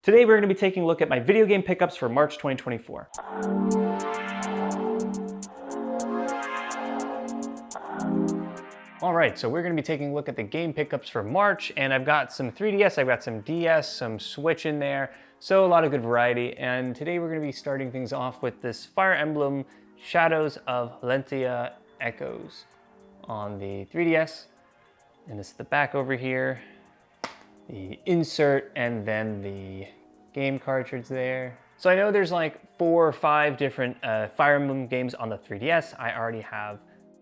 Today we're going to be taking a look at my video game pickups for March 2024. All right, so we're going to be taking a look at the game pickups for March, and I've got some 3DS, I've got some DS, some Switch in there, so a lot of good variety. And today we're going to be starting things off with this Fire Emblem Shadows of Valentia Echoes on the 3DS. And this is the back over here, the insert, and then the game cartridge there. So I know there's like 4 or 5 different Fire Emblem games on the 3DS. I already have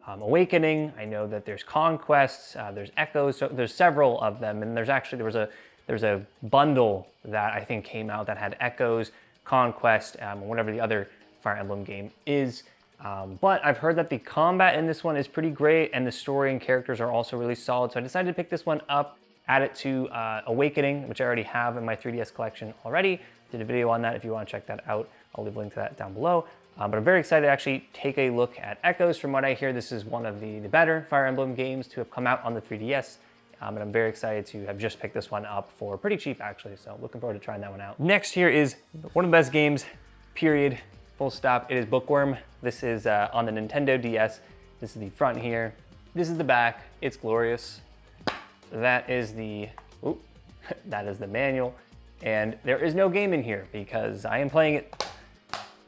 Awakening. I know that there's Conquests, there's Echoes, so there's several of them. And there's actually, there's a bundle that I think came out that had Echoes, Conquest, whatever the other Fire Emblem game is. But I've heard that the combat in this one is pretty great and the story and characters are also really solid. So I decided to pick this one up, add it to Awakening, which I already have in my 3DS collection already. Did a video on that if you want to check that out. I'll leave a link to that down below. But I'm very excited to actually take a look at Echoes. From what I hear, this is one of the better Fire Emblem games to have come out on the 3DS. And I'm very excited to have just picked this one up for pretty cheap actually. So looking forward to trying that one out. Next here is one of the best games, period, full stop. It is Bookworm. This is on the Nintendo DS. This is the front here. This is the back. It's glorious. That is the, that is the manual. And there is no game in here because I am playing it.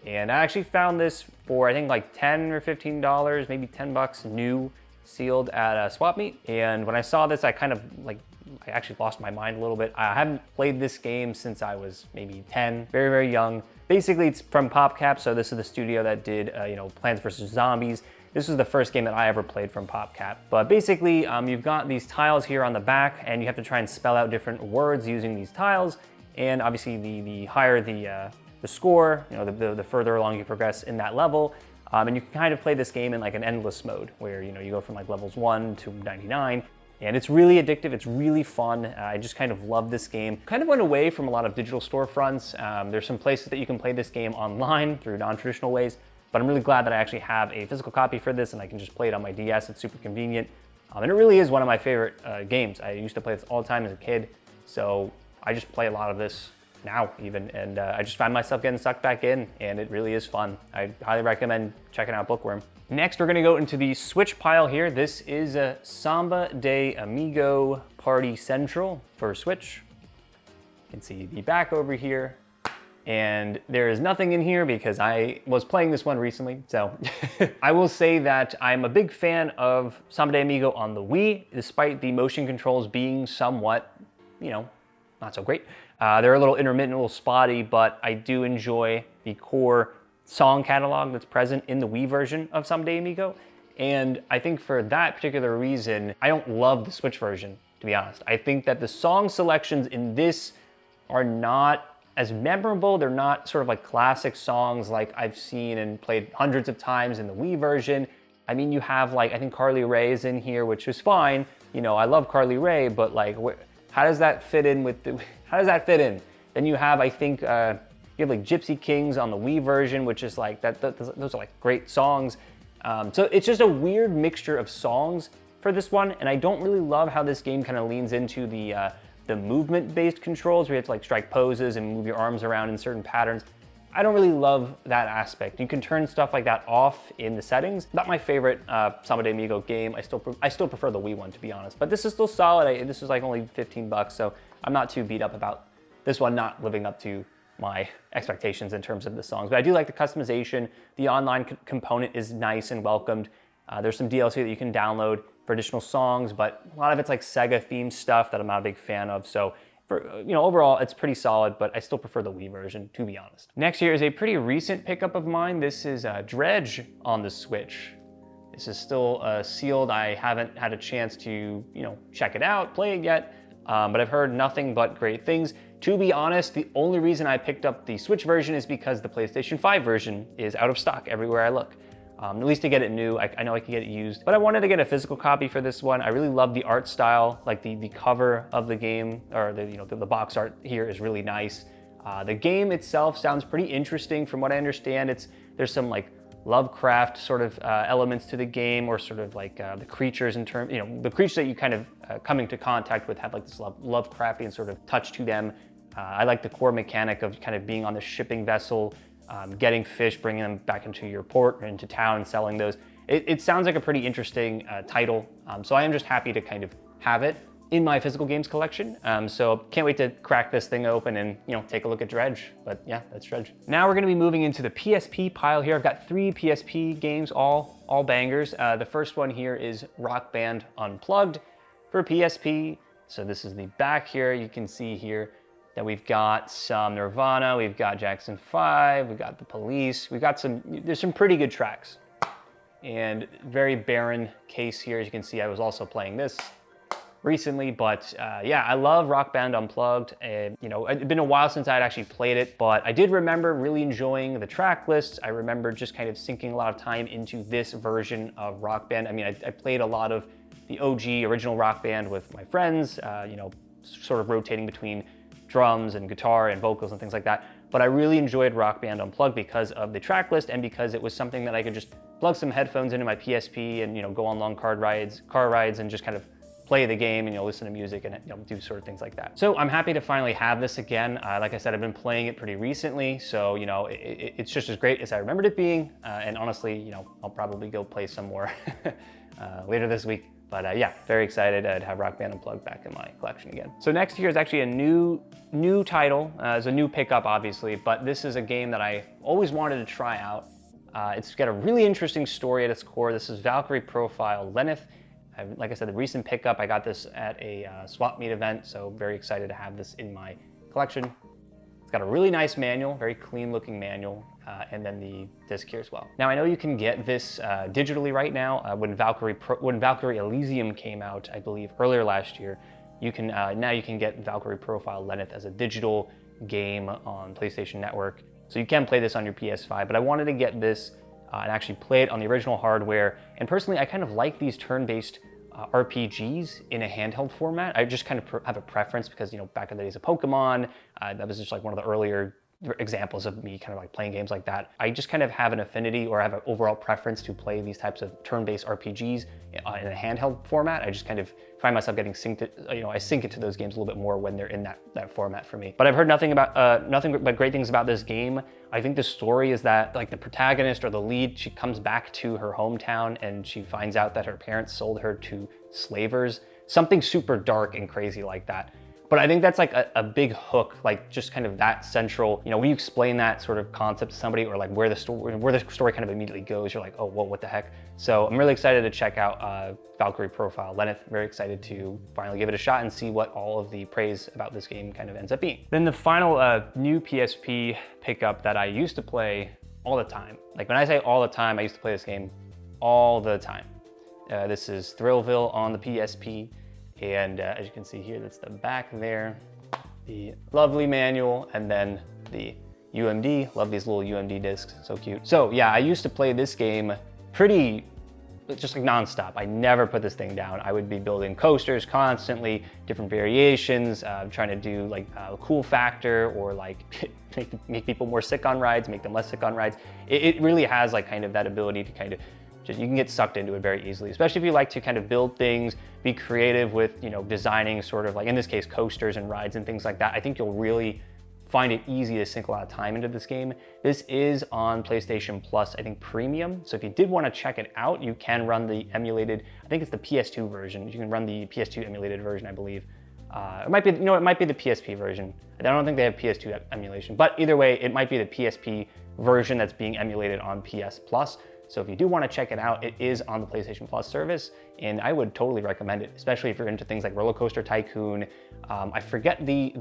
And I actually found this for, I think like $10 or $15, maybe 10 bucks new, sealed at a swap meet. And when I saw this, I kind of like, I actually lost my mind a little bit. I haven't played this game since I was maybe 10, very, very young. Basically, it's from PopCap, so this is the studio that did, Plants vs. Zombies. This was the first game that I ever played from PopCap. But basically, you've got these tiles here on the back, and you have to try and spell out different words using these tiles. And obviously, the higher the score, the further along you progress in that level. And you can kind of play this game in like an endless mode, where you go from like levels 1 to 99. And it's really addictive, it's really fun. I just kind of love this game. Kind of went away from a lot of digital storefronts. There's some places that you can play this game online through non-traditional ways, but I'm really glad that I actually have a physical copy for this and I can just play it on my DS. It's super convenient. And it really is one of my favorite games. I used to play this all the time as a kid, so I just play a lot of this now even, and I just find myself getting sucked back in, and it really is fun. I highly recommend checking out Bookworm. Next, we're gonna go into the Switch pile here. This is a Samba de Amigo Party Central for Switch. You can see the back over here, and there is nothing in here because I was playing this one recently, so I will say that I'm a big fan of Samba de Amigo on the Wii, despite the motion controls being somewhat, not so great. They're a little intermittent, a little spotty, but I do enjoy the core song catalog that's present in the Wii version of Samba de Amigo. And I think for that particular reason, I don't love the Switch version, to be honest. I think that the song selections in this are not as memorable. They're not sort of like classic songs like I've seen and played hundreds of times in the Wii version. I mean, you have like, I think Carly Rae is in here, which is fine. I love Carly Rae, but like, how does that fit in with how does that fit in? Then you have, I think, you have like Gypsy Kings on the Wii version, which is like, those are like great songs. So it's just a weird mixture of songs for this one. And I don't really love how this game kind of leans into the movement-based controls where you have to like strike poses and move your arms around in certain patterns. I don't really love that aspect. You can turn stuff like that off in the settings. Not my favorite Samba de Amigo game. I still prefer the Wii one, to be honest. But this is still solid. This was like only 15 bucks, so I'm not too beat up about this one not living up to my expectations in terms of the songs. But I do like the customization. The online component is nice and welcomed. There's some DLC that you can download for additional songs, but a lot of it's like Sega-themed stuff that I'm not a big fan of. So overall, it's pretty solid, but I still prefer the Wii version, to be honest. Next here is a pretty recent pickup of mine. This is Dredge on the Switch. This is still sealed. I haven't had a chance to, check it out, play it yet, but I've heard nothing but great things. To be honest, the only reason I picked up the Switch version is because the PlayStation 5 version is out of stock everywhere I look. At least to get it new, I know I can get it used, but I wanted to get a physical copy for this one. I really love the art style, like the cover of the game, or the box art here is really nice. The game itself sounds pretty interesting. From what I understand, there's some like Lovecraft sort of elements to the game, or sort of like the creatures in terms, the creatures that you kind of come into contact with have like this Lovecraftian sort of touch to them. I like the core mechanic of kind of being on the shipping vessel, getting fish, bringing them back into your port or into town and selling those. It sounds like a pretty interesting title, so I am just happy to kind of have it in my physical games collection. So can't wait to crack this thing open and take a look at Dredge. But yeah, that's Dredge. Now we're gonna be moving into the PSP pile here. I've got 3 PSP games, all bangers. The first one here is Rock Band Unplugged for PSP. So this is the back here. You can see here that we've got some Nirvana, we've got Jackson 5, we've got The Police, there's some pretty good tracks. And very barren case here. As you can see, I was also playing this recently, but yeah, I love Rock Band Unplugged. And it'd been a while since I'd actually played it, but I did remember really enjoying the track lists. I remember just kind of sinking a lot of time into this version of Rock Band. I mean, I played a lot of the OG original Rock Band with my friends, sort of rotating between drums and guitar and vocals and things like that. But I really enjoyed Rock Band Unplugged because of the track list and because it was something that I could just plug some headphones into my PSP and go on long car rides and just kind of play the game and listen to music and do sort of things like that. So I'm happy to finally have this again. Like I said, I've been playing it pretty recently, so it's just as great as I remembered it being. And honestly, I'll probably go play some more later this week. But yeah, very excited to have Rock Band Unplugged back in my collection again. So next here is actually a new title. It's a new pickup, obviously, but this is a game that I always wanted to try out. It's got a really interesting story at its core. This is Valkyrie Profile Lenneth. Like I said, the recent pickup, I got this at a swap meet event, so very excited to have this in my collection. It's got a really nice manual, very clean looking manual, and then the disc here as well. Now I know you can get this digitally right now. When Valkyrie Elysium came out, I believe earlier last year, now you can get Valkyrie Profile Lenneth as a digital game on PlayStation Network. So you can play this on your PS5, but I wanted to get this and actually play it on the original hardware. And personally, I kind of like these turn-based RPGs in a handheld format. I just kind of have a preference because, back in the days of Pokemon, that was just like one of the earlier examples of me kind of like playing games like that. I just kind of have an affinity or have an overall preference to play these types of turn-based RPGs in a handheld format. I just kind of find myself getting synced, I sync into those games a little bit more when they're in that format for me. But I've heard nothing but great things about this game. I think the story is that like the protagonist or the lead, she comes back to her hometown and she finds out that her parents sold her to slavers. Something super dark and crazy like that. But I think that's like a big hook, like just kind of that central, when you explain that sort of concept to somebody or like where the story kind of immediately goes, you're like, oh, well, what the heck? So I'm really excited to check out Valkyrie Profile Lenneth. Very excited to finally give it a shot and see what all of the praise about this game kind of ends up being. Then the final new PSP pickup that I used to play all the time. Like when I say all the time, I used to play this game all the time. This is Thrillville on the PSP. And as you can see here, that's the back there, the lovely manual, and then the UMD. Love these little UMD discs, so cute. So yeah, I used to play this game just like nonstop. I never put this thing down. I would be building coasters constantly, different variations, trying to do like a cool factor or like make people more sick on rides, make them less sick on rides. It really has like kind of that ability to kind of you can get sucked into it very easily, especially if you like to kind of build things, be creative with, designing sort of like, in this case, coasters and rides and things like that. I think you'll really find it easy to sink a lot of time into this game. This is on PlayStation Plus, I think Premium. So if you did want to check it out, you can run the emulated, I think it's the PS2 version. You can run the PS2 emulated version, I believe. It might be, it might be the PSP version. I don't think they have PS2 emulation, but either way, it might be the PSP version that's being emulated on PS Plus. So if you do want to check it out, it is on the PlayStation Plus service, and I would totally recommend it, especially if you're into things like Roller Coaster Tycoon. I forget I think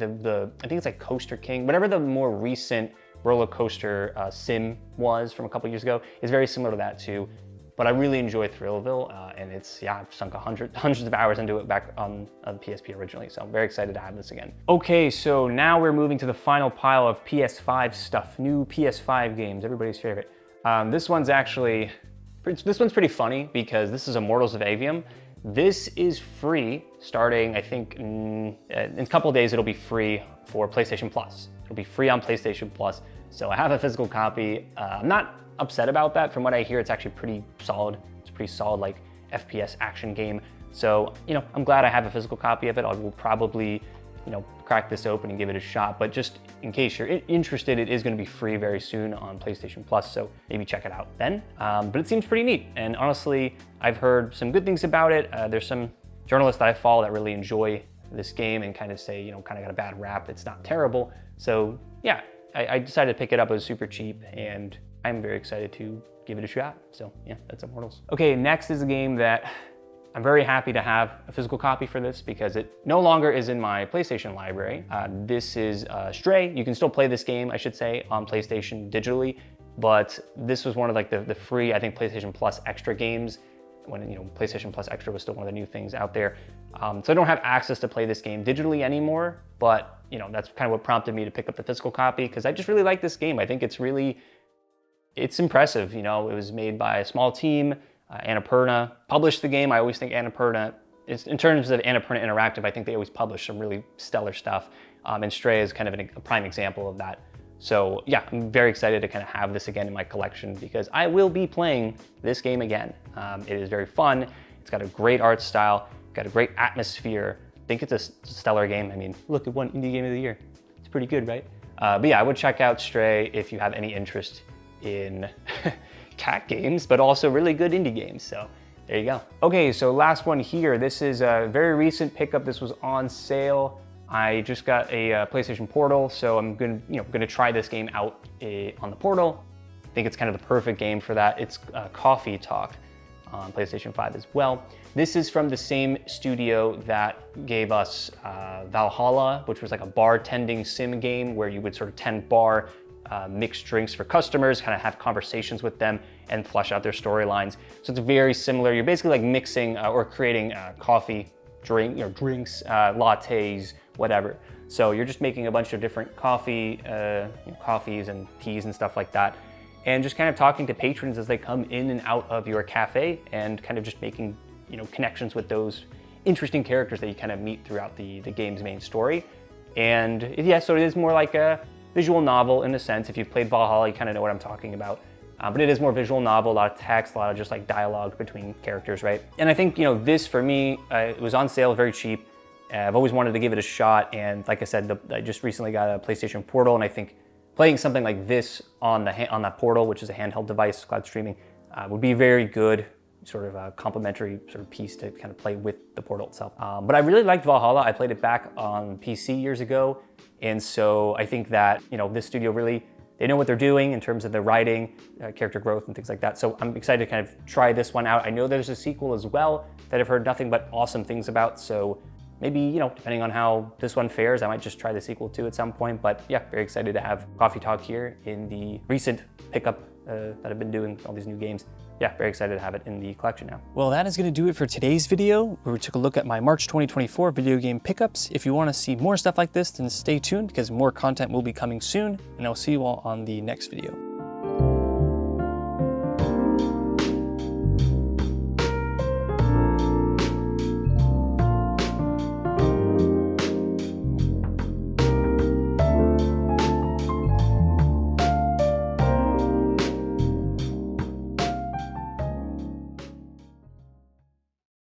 it's like Coaster King, whatever the more recent roller coaster sim was from a couple years ago is very similar to that too. But I really enjoy Thrillville, and I've sunk hundreds of hours into it back on the PSP originally, so I'm very excited to have this again. Okay, so now we're moving to the final pile of PS5 stuff, new PS5 games, everybody's favorite. This one's pretty funny because this is Immortals of Aveum. This is free starting, I think, in a couple of days it'll be free for PlayStation Plus. It'll be free on PlayStation Plus. So I have a physical copy. I'm not upset about that. From what I hear, it's actually pretty solid. It's a pretty solid like FPS action game. So, I'm glad I have a physical copy of it. I will probably, crack this open and give it a shot, but just in case you're interested, it is going to be free very soon on PlayStation Plus, so maybe check it out then. But it seems pretty neat, and honestly, I've heard some good things about it. There's some journalists that I follow that really enjoy this game and kind of say, you know, kind of got a bad rap. It's not terrible. So yeah, I decided to pick it up. It was super cheap, and I'm very excited to give it a shot. So yeah, that's Immortals. Okay, next is a game that I'm very happy to have a physical copy for this because it no longer is in my PlayStation library. This is Stray. You can still play this game, I should say, on PlayStation digitally, but this was one of like the free, I think, PlayStation Plus Extra games when, you know, PlayStation Plus Extra was still one of the new things out there. So I don't have access to play this game digitally anymore, but you know, that's kind of what prompted me to pick up the physical copy because I just really like this game. I think it's impressive. You know, it was made by a small team. Annapurna published the game. I always think Annapurna, in terms of Annapurna Interactive, I think they always publish some really stellar stuff. And Stray is kind of a prime example of that. So yeah, I'm very excited to kind of have this again in my collection because I will be playing this game again. It is very fun. It's got a great art style, got a great atmosphere. I think it's a stellar game. I mean, look at one indie game of the year. It's pretty good, right? But yeah, I would check out Stray if you have any interest in cat games, but also really good indie games. So there you go. Okay, so last one here. This is a very recent pickup. This was on sale. I just got a PlayStation Portal, so I'm gonna try this game out on the Portal. I think it's kind of the perfect game for that. It's Coffee Talk on PlayStation 5 as well. This is from the same studio that gave us Valhalla, which was like a bartending sim game where you would sort of tend bar, mix drinks for customers, kind of have conversations with them and flesh out their storylines. So it's very similar. You're basically like mixing or creating coffee drinks, lattes, whatever. So you're just making a bunch of different coffees and teas and stuff like that, and just kind of talking to patrons as they come in and out of your cafe, and kind of just making, you know, connections with those interesting characters that you kind of meet throughout the game's main story. And yeah, so it is more like a visual novel in a sense. If you've played Valhalla, you kind of know what I'm talking about. But it is more visual novel, a lot of text, a lot of just like dialogue between characters, right? And I think, you know, this for me, it was on sale, very cheap. I've always wanted to give it a shot, and like I said, I just recently got a PlayStation Portal, and I think playing something like this on that Portal, which is a handheld device, cloud streaming, would be very good, sort of a complementary sort of piece to kind of play with the Portal itself. But I really liked Valhalla. I played it back on PC years ago, and so I think that, you know, this studio really, they know what they're doing in terms of the writing, character growth, and things like that. So I'm excited to kind of try this one out. I know there's a sequel as well that I've heard nothing but awesome things about. So maybe, you know, depending on how this one fares, I might just try the sequel too at some point. But yeah, very excited to have Coffee Talk here in the recent pickup that I've been doing, all these new games. Yeah, very excited to have it in the collection now. Well, that is going to do it for today's video, where we took a look at my March 2024 video game pickups. If you want to see more stuff like this, then stay tuned because more content will be coming soon, and I'll see you all on the next video.